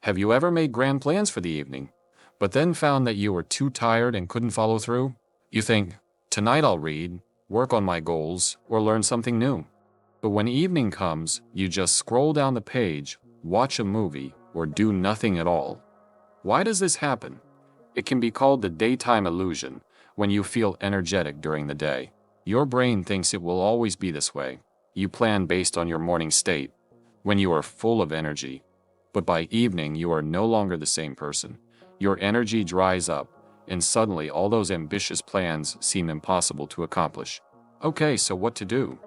Have you ever made grand plans for the evening, but then found that you were too tired and couldn't follow through? You think, tonight I'll read, work on my goals, or learn something new. But when evening comes, you just scroll down the page, watch a movie, or do nothing at all. Why does this happen? It can be called the daytime illusion. When you feel energetic during the day, your brain thinks it will always be this way. You plan based on your morning state, when you are full of energy. But by evening, you are no longer the same person. Your energy dries up, and suddenly all those ambitious plans seem impossible to accomplish. Okay, so what to do?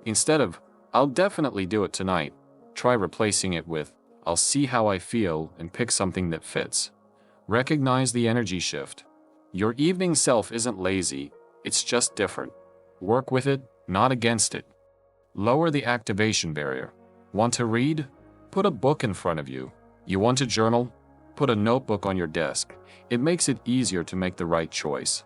Instead of, I'll definitely do it tonight, try replacing it with, I'll see how I feel and pick something that fits. Recognize the energy shift. Your evening self isn't lazy, it's just different. Work with it, not against it. Lower the activation barrier. Want to read? Put a book in front of you. You want to journal? Put a notebook on your desk. It makes it easier to make the right choice.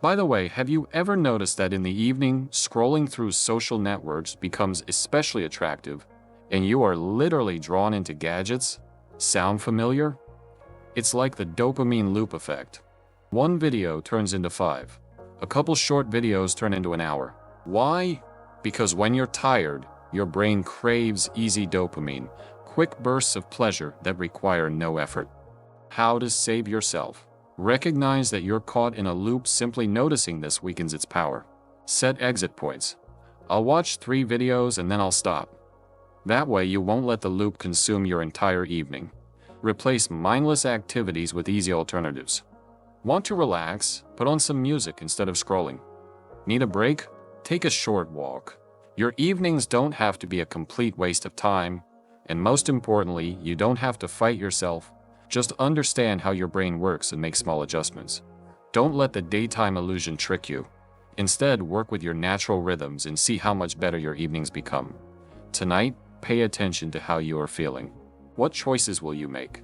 By the way, have you ever noticed that in the evening, scrolling through social networks becomes especially attractive, and you are literally drawn into gadgets? Sound familiar? It's like the dopamine loop effect. One video turns into 5. A couple short videos turn into an hour. Why? Because when you're tired, your brain craves easy dopamine, quick bursts of pleasure that require no effort. How to save yourself? Recognize that you're caught in a loop. Simply noticing this weakens its power. Set exit points. I'll watch 3 videos and then I'll stop. That way you won't let the loop consume your entire evening. Replace mindless activities with easy alternatives. Want to relax? Put on some music instead of scrolling. Need a break? Take a short walk. Your evenings don't have to be a complete waste of time, and most importantly, you don't have to fight yourself. Just understand how your brain works and make small adjustments. Don't let the daytime illusion trick you. Instead, work with your natural rhythms and see how much better your evenings become. Tonight, pay attention to how you are feeling. What choices will you make?